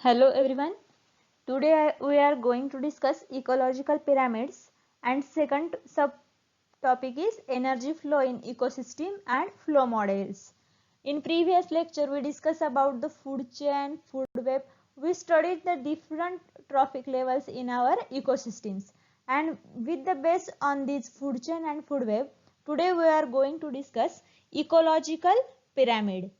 Hello everyone. Today we are going to discuss ecological pyramids and second subtopic is energy flow in ecosystem and flow models. In previous lecture we discussed about the food chain, food web. We studied the different trophic levels in our ecosystems, and with the base on this food chain and food web, today we are going to discuss ecological pyramid.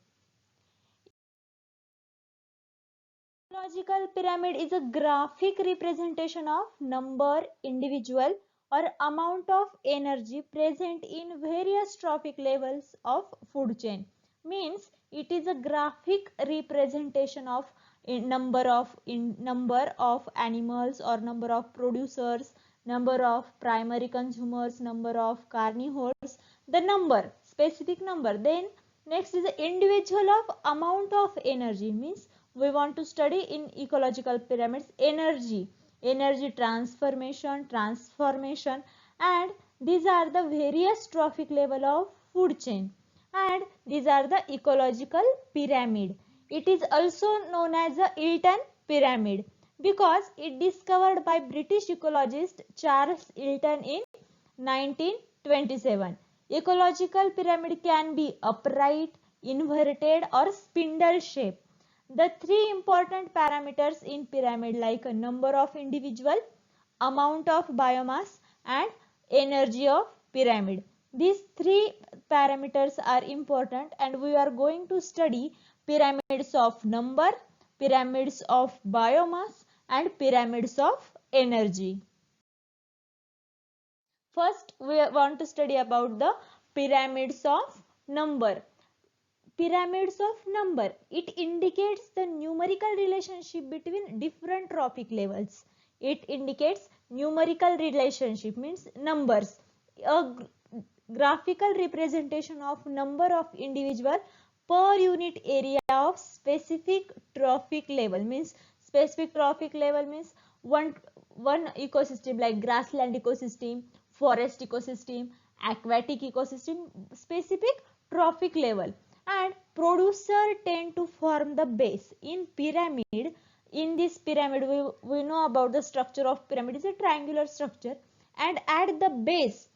Ecological pyramid is a graphic representation of number, individual or amount of energy present in various trophic levels of food chain. Means it is a graphic representation of number of animals or number of producers, number of primary consumers, number of carnivores, the number, specific number. Then next is the individual of amount of energy, means we want to study in ecological pyramids energy transformation, and these are the various trophic level of food chain, and these are the ecological pyramid. It is also known as the Ilton pyramid because it discovered by British ecologist Charles Ilton in 1927. Ecological pyramid can be upright, inverted or spindle shape. The three important parameters in pyramid like a number of individual, amount of biomass and energy of pyramid. These three parameters are important, and we are going to study pyramids of number, pyramids of biomass and pyramids of energy. First we want to study about the pyramids of number. Pyramids of number, it indicates the numerical relationship between different trophic levels. It indicates numerical relationship, means numbers, a graphical representation of number of individual per unit area of specific trophic level. Means specific trophic level means one ecosystem like grassland ecosystem, forest ecosystem, aquatic ecosystem, specific trophic level. And producer tend to form the base in pyramid. In this pyramid we know about the structure of pyramid is a triangular structure, and at the base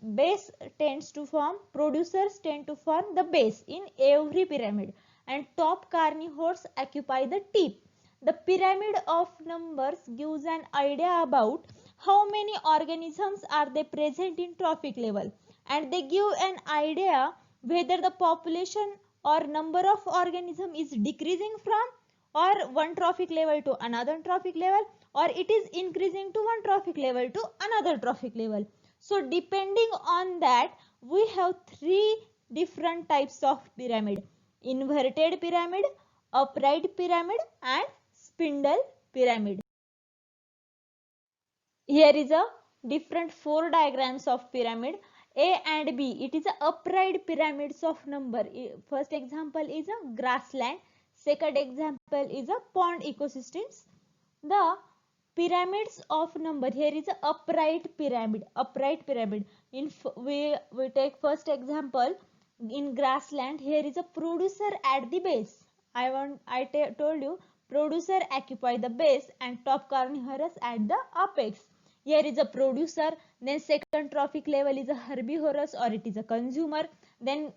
tends to form, producers tend to form the base in every pyramid, and top carnivores occupy the tip. The pyramid of numbers gives an idea about how many organisms are they present in trophic level, and they give an idea whether the population or number of organism is decreasing from or one trophic level to another trophic level, or it is increasing to one trophic level to another trophic level. So depending on that, we have three different types of pyramid: inverted pyramid, upright pyramid and spindle pyramid. Here is a different four diagrams of pyramid A and B. It is a upright pyramids of number. First example is a grassland. Second example is a pond ecosystems. The pyramids of number, here is a upright pyramid. Upright pyramid. We take first example in grassland. Here is a producer at the base. I told you producer occupy the base and top carnivorous at the apex. Here is a producer, then second trophic level is a herbivorous or it is a consumer, then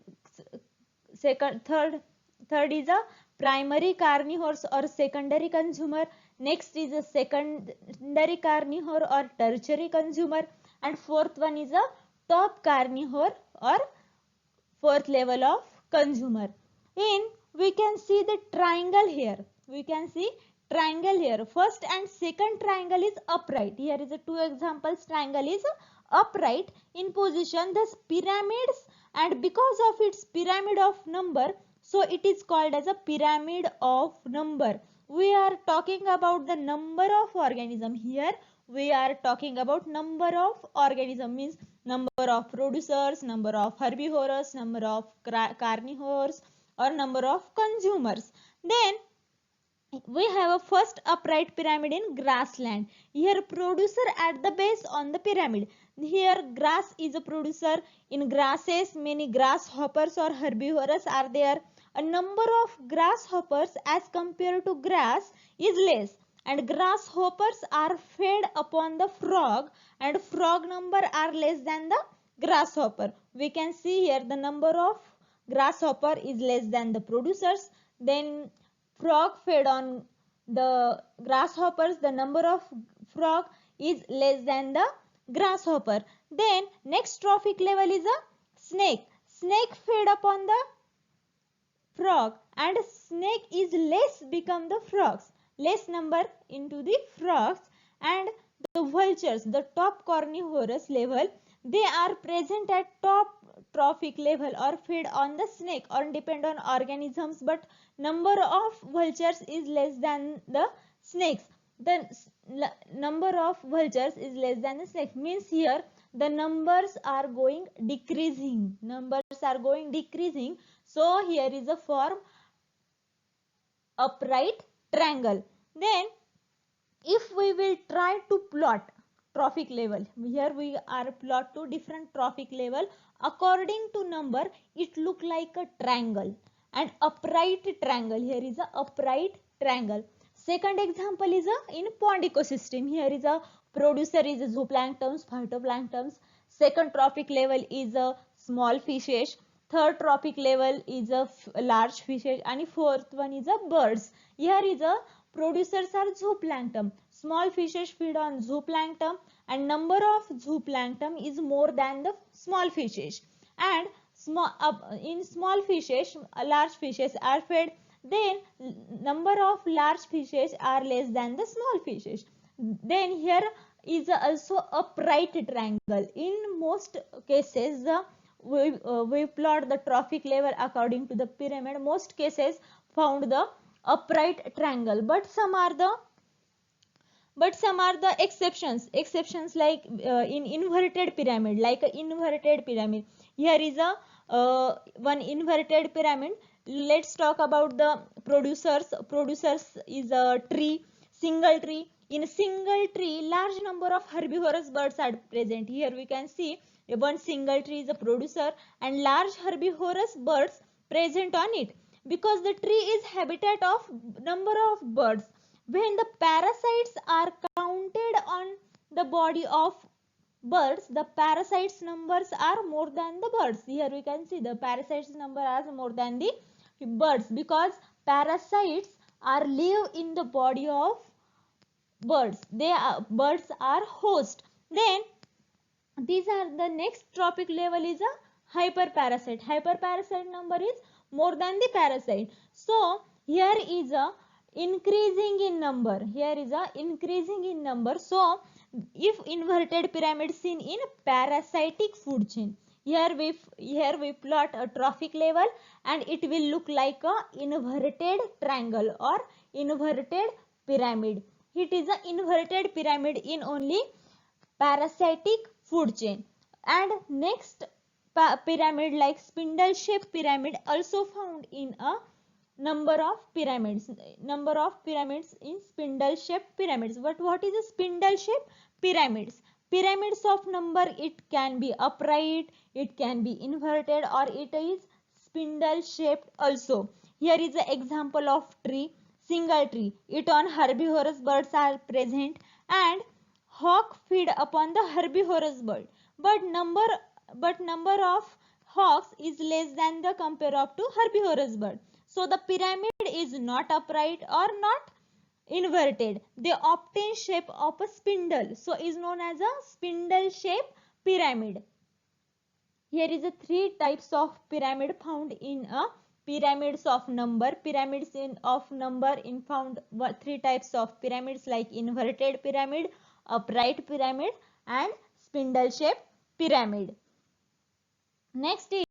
third is a primary carnivores or secondary consumer, next is a secondary carnivore or tertiary consumer, and fourth one is a top carnivore or fourth level of consumer. We can see the triangle here. We can see triangle here. First and second triangle is upright. Here is a two examples. Triangle is upright in position. Thus pyramids, and because of its pyramid of number, so it is called as a pyramid of number. We are talking about the number of organism. Here we are talking about number of organism, means number of producers, number of herbivores, number of carnivores or number of consumers. Then we have a first upright pyramid in grassland. Here producer at the base on the pyramid. Here grass is a producer. In grasses many grasshoppers or herbivores are there. a number of grasshoppers as compared to grass is less, and grasshoppers are fed upon the frog and frog number are less than the grasshopper. We can see here the number of grasshopper is less than the producers, then frog fed on the grasshoppers, the number of frog is less than the grasshopper. Then next trophic level is a snake. Snake fed upon the frog and snake is less become the frogs, less number into the frogs. And the vultures, the top carnivorous level, they are present at top trophic level or feed on the snake or depend on organisms, but number of vultures is less than the snakes. The number of vultures is less than the snake, means here the numbers are going decreasing, so here is a form upright triangle. Then if we will try to plot trophic level, here we are plot to different trophic level according to number, it look like a triangle and upright triangle. Here is a upright triangle. Second example is a in pond ecosystem. Here is a producer is a zooplanktons, phytoplanktons. Second trophic level is a small fishes. Third trophic level is a large fishes, and fourth one is a birds. Here is a producers are zooplankton. Small fishes feed on zooplankton and number of zooplankton is more than the small fishes. And in small fishes, large fishes are fed. Then number of large fishes are less than the small fishes. Then here is also upright triangle. In most cases, we plot the trophic level according to the pyramid. Most cases found the upright triangle, but some are the exceptions like in inverted pyramid, like a inverted pyramid. Here is a one inverted pyramid. Let's talk about the producers. Producers is a tree, single tree. In a single tree, large number of herbivorous birds are present. Here we can see one single tree is a producer and large herbivorous birds present on it, because the tree is habitat of number of birds. When the parasites are counted on the body of birds, the parasites numbers are more than the birds. Here we can see the parasites number are more than the birds, because parasites are live in the body of birds. Birds are host. Then these are the next trophic level is a hyperparasite. Hyperparasite number is more than the parasite. So here is a increasing in number. So if inverted pyramid seen in parasitic food chain, here we plot a trophic level and it will look like a inverted triangle or inverted pyramid. It is a inverted pyramid in only parasitic food chain. And next pyramid like spindle shaped pyramid also found in a number of pyramids in spindle shaped pyramids. But what is a spindle shaped pyramids? Pyramids of number, it can be upright, it can be inverted, or it is spindle shaped also. Here is an example of tree, single tree. It on herbivorous birds are present and hawk feed upon the herbivorous bird, but number of hawks is less than the compare of to herbivorous bird. So the pyramid is not upright or not inverted. They obtain shape of a spindle, so is known as a spindle shaped pyramid. Here is a three types of pyramid found in a pyramids of number. Pyramids of number in found three types of pyramids like inverted pyramid, upright pyramid, and spindle shaped pyramid. Next is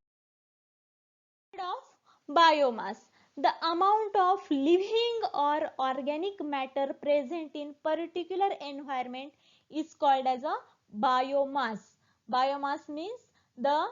of biomass. The amount of living or organic matter present in particular environment is called as a biomass. Biomass means the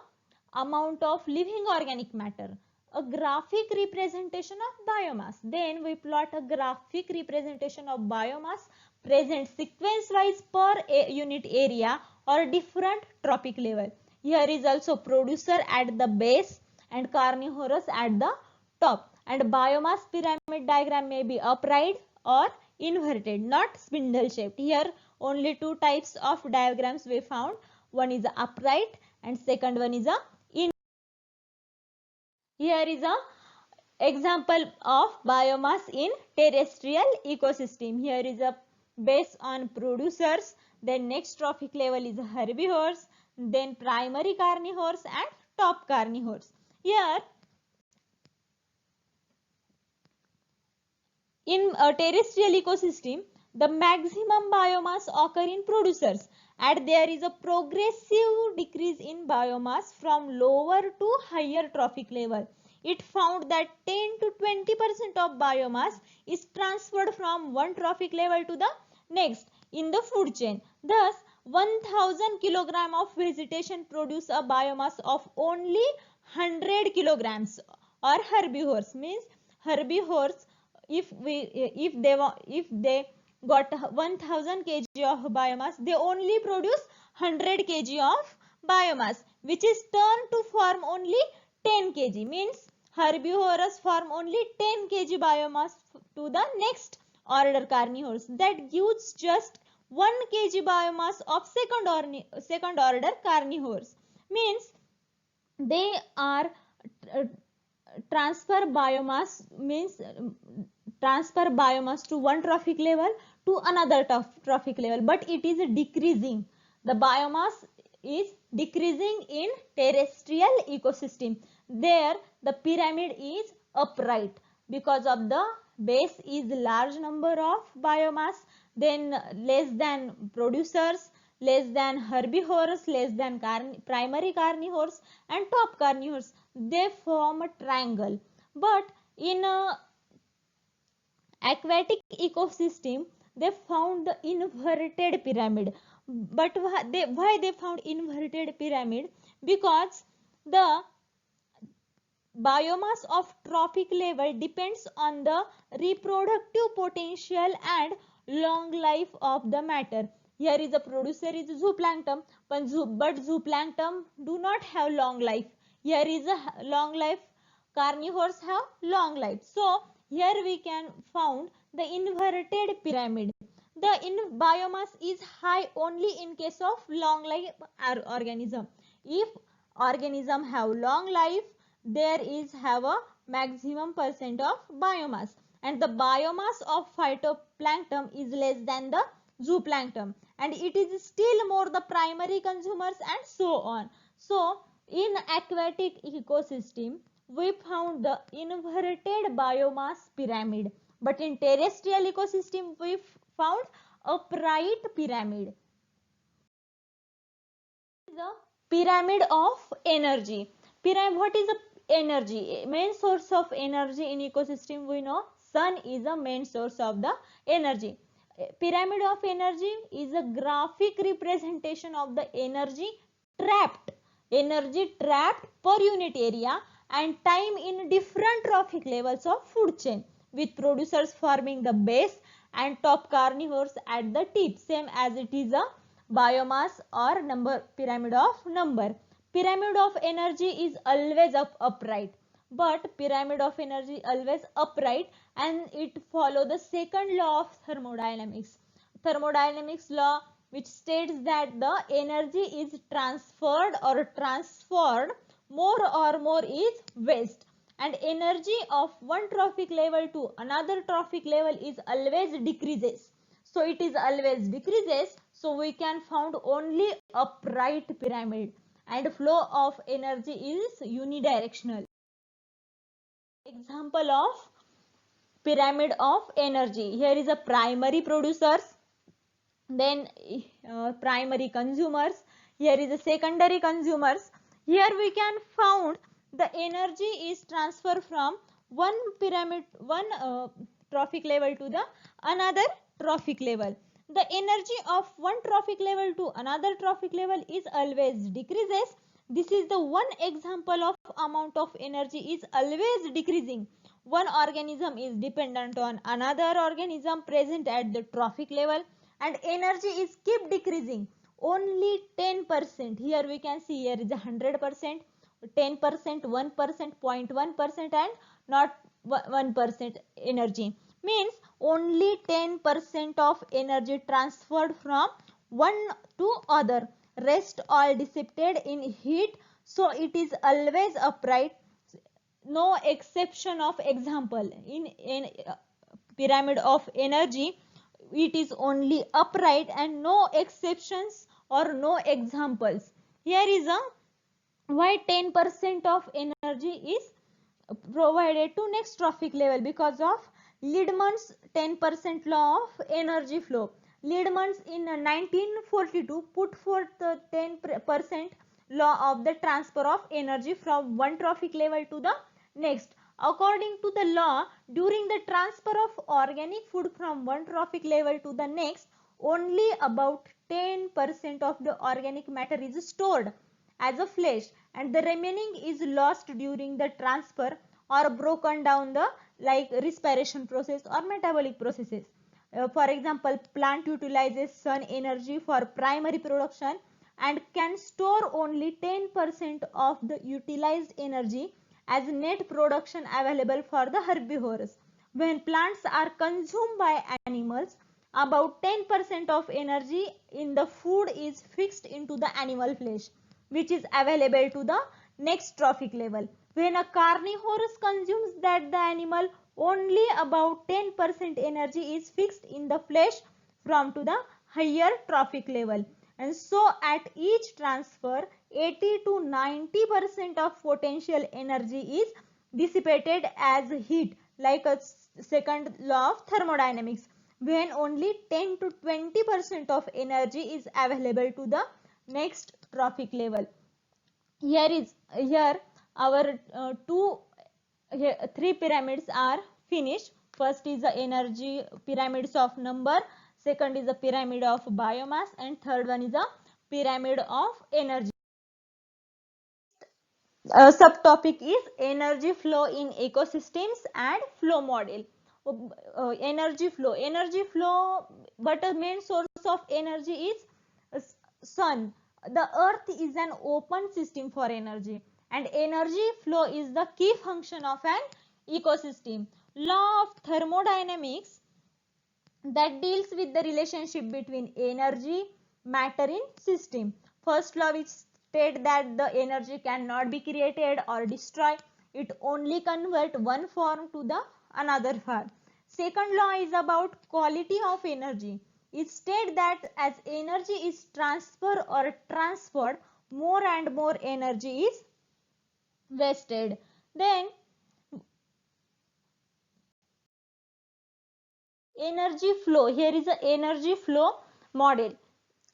amount of living organic matter. A graphic representation of biomass. Then we plot a graphic representation of biomass present sequence wise per unit area or different trophic level. Here is also producer at the base and carnivorous at the top. And biomass pyramid diagram may be upright or inverted, not spindle shaped. Here only two types of diagrams we found. One is upright and second one is a in. Here is a example of biomass in terrestrial ecosystem. Here is a based on producers, then next trophic level is herbivores, then primary carnivores and top carnivores. Here in a terrestrial ecosystem, the maximum biomass occur in producers and there is a progressive decrease in biomass from lower to higher trophic level. It found that 10 to 20% of biomass is transferred from one trophic level to the next in the food chain. Thus, 1000 kilogram of vegetation produce a biomass of only 100 kilograms. Or herbivores, means herbivores, if they got 1000 kg of biomass, they only produce 100 kg of biomass, which is turned to form only 10 kg, means herbivores form only 10 kg biomass to the next order carnivores. That gives just 1 kg biomass of second order carnivores, means they are transfer biomass, means transfer biomass to one trophic level to another trophic level, but it is decreasing. The biomass is decreasing in terrestrial ecosystem. There the pyramid is upright because of the base is large number of biomass, then less than producers, less than herbivores, less than primary carnivores and top carnivores. They form a triangle. But in a aquatic ecosystem, they found the inverted pyramid. But why they found inverted pyramid? Because the biomass of trophic level depends on the reproductive potential and long life of the matter. Here is a producer is zooplankton, but zooplankton do not have long life. Here is a long life, carnivores have long life. So here we can found the inverted pyramid. The biomass is high only in case of long life organism. If organism have long life, there is have a maximum percent of biomass, and the biomass of phytoplankton is less than the zooplankton, and it is still more the primary consumers and so on. So in aquatic ecosystem we found the inverted biomass pyramid, but in terrestrial ecosystem we found upright pyramid. The pyramid of energy. What is a energy? Main source of energy in ecosystem, we know sun is a main source of the energy. Pyramid of energy is a graphic representation of the energy trapped per unit area and time in different trophic levels of food chain, with producers forming the base and top carnivores at the tip, same as it is a biomass or number pyramid of number. Pyramid of energy is always upright, but pyramid of energy always upright, and it follow the second law of thermodynamics. Thermodynamics law, which states that the energy is transferred or transformed more or more is waste, and energy of one trophic level to another trophic level is always decreases. So it is always decreases, so we can found only upright pyramid, and flow of energy is unidirectional. Example of pyramid of energy. Here is a primary producers, then primary consumers. Here is a secondary consumers. Here we can found the energy is transferred from one trophic level to the another trophic level. The energy of one trophic level to another trophic level is always decreases. This is the one example of amount of energy is always decreasing. One organism is dependent on another organism present at the trophic level, and energy is keep decreasing. Only 10%. Here we can see here is 100%, 10%, 1%, 0.1% and not 1% energy. Means only 10% of energy transferred from one to other, rest all dissipated in heat, so it is always upright. No exception of example in pyramid of energy, it is only upright and no exceptions or no examples. Here is a why 10% of energy is provided to next trophic level, because of Liedman's 10% law of energy flow. Liedman's in 1942 put forth the 10% law of the transfer of energy from one trophic level to the next. According to the law, during the transfer of organic food from one trophic level to the next, only about 10% of the organic matter is stored as a flesh, and the remaining is lost during the transfer or broken down the like respiration process or metabolic processes. For example, plant utilizes sun energy for primary production and can store only 10% of the utilized energy as net production available for the herbivores. When plants are consumed by animals, about 10% of energy in the food is fixed into the animal flesh, which is available to the next trophic level. When a carnivorous consumes that the animal, only about 10% energy is fixed in the flesh from to the higher trophic level. And so at each transfer, 80 to 90% of potential energy is dissipated as heat, like a second law of thermodynamics, when only 10 to 20% of energy is available to the next trophic level. Here our three pyramids are finished. First is the energy pyramids of number, second is the pyramid of biomass, and third one is the pyramid of energy. Subtopic is energy flow in ecosystems and flow model. Energy flow, but the main source of energy is sun. The earth is an open system for energy, and energy flow is the key function of an ecosystem. Law of thermodynamics that deals with the relationship between energy, matter in system. First law which state that the energy cannot be created or destroyed, it only convert one form to the another form. Second law is about quality of energy. It states that as energy is transferred or transferred, more and more energy is wasted. Then energy flow, here is a energy flow model.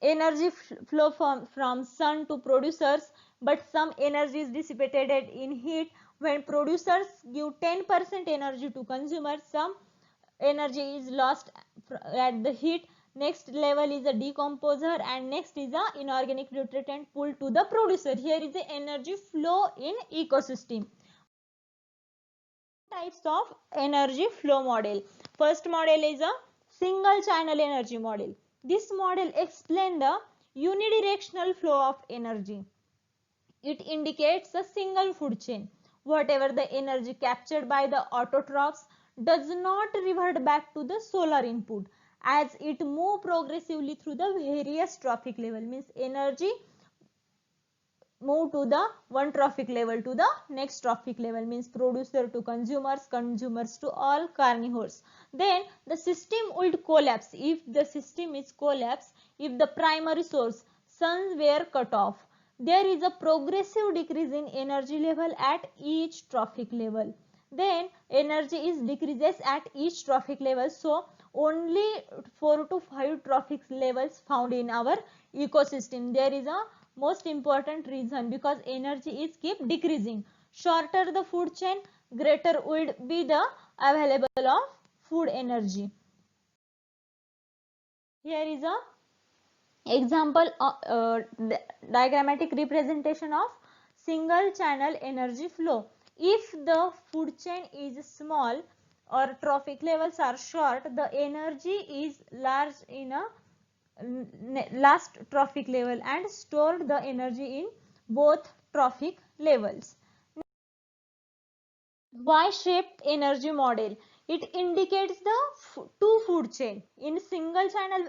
Energy flow from sun to producers, but some energy is dissipated in heat. When producers give 10% energy to consumers, some energy is lost at the heat. Next level is a decomposer, and next is a inorganic nutrient pulled to the producer. Here is the energy flow in ecosystem. Types of energy flow model. First model is a single channel energy model. This model explains the unidirectional flow of energy. It indicates a single food chain. Whatever the energy captured by the autotrophs does not revert back to the solar input, as it moves progressively through the various trophic level. Means energy move to the one trophic level to the next trophic level, means producer to consumers, consumers to all carnivores. Then the system would collapse if the system is collapsed if the primary source suns were cut off. There is a progressive decrease in energy level at each trophic level. Then energy is decreases at each trophic level, so only 4 to 5 trophic levels found in our ecosystem. There is a most important reason, because energy is keep decreasing. Shorter the food chain, greater would be the available of food energy. Here is a example diagrammatic representation of single channel energy flow. If the food chain is small or trophic levels are short, the energy is large in a last trophic level and stored the energy in both trophic levels. Y-shaped energy model. It indicates the two food chain. In single channel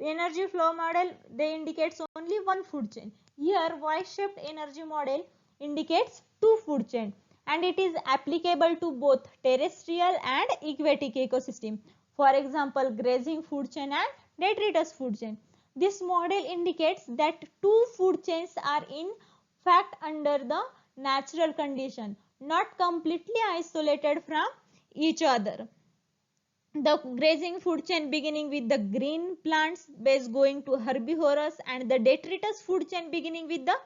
energy flow model, they indicates only one food chain. Here Y-shaped energy model indicates two food chain, and it is applicable to both terrestrial and aquatic ecosystem. For example, grazing food chain and detritus food chain. This model indicates that two food chains are in fact under the natural condition, not completely isolated from each other. The grazing food chain beginning with the green plants base going to herbivorous, and the detritus food chain beginning with the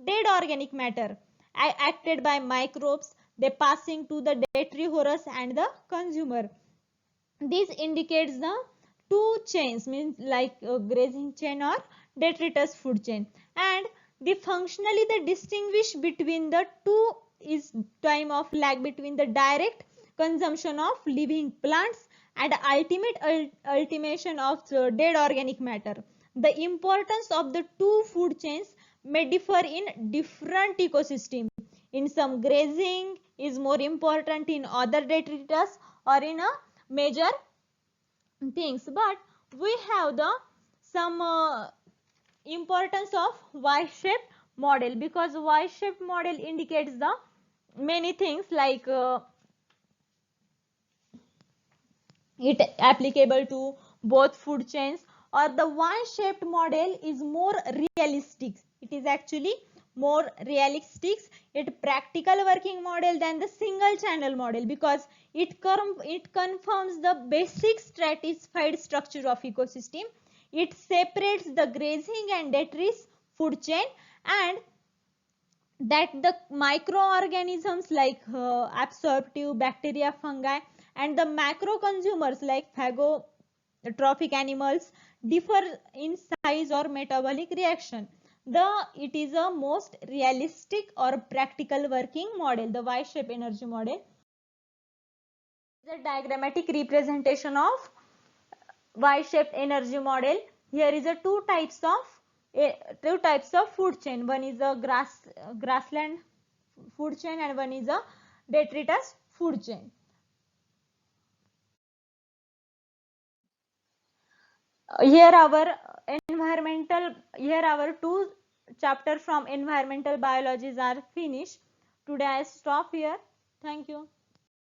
dead organic matter acted by microbes, they passing to the detrivorous and the consumer. This indicates the two chains, means like grazing chain or detritus food chain, and the functionally the distinguish between the two is time of lag between the direct consumption of living plants and ultimate ultimation of dead organic matter. The importance of the two food chains may differ in different ecosystems. In some, grazing is more important, in other detritus or in a major things. But we have the some importance of Y-shaped model, because Y-shaped model indicates the many things like it applicable to both food chains, or the Y-shaped model is more realistic. It is actually more realistic, it practical working model than the single channel model, because it confirms the basic stratified structure of ecosystem. It separates the grazing and detritus food chain, and that the microorganisms like absorptive bacteria, fungi, and the macro consumers like phagotrophic animals differ in size or metabolic reaction. It is a most realistic or practical working model. The Y-shaped energy model is a diagrammatic representation of Y-shaped energy model. Here is a two types of food chain. One is a grassland food chain, and one is a detritus food chain. Here our two chapters from environmental biologies are finished. Today I stop here. Thank you.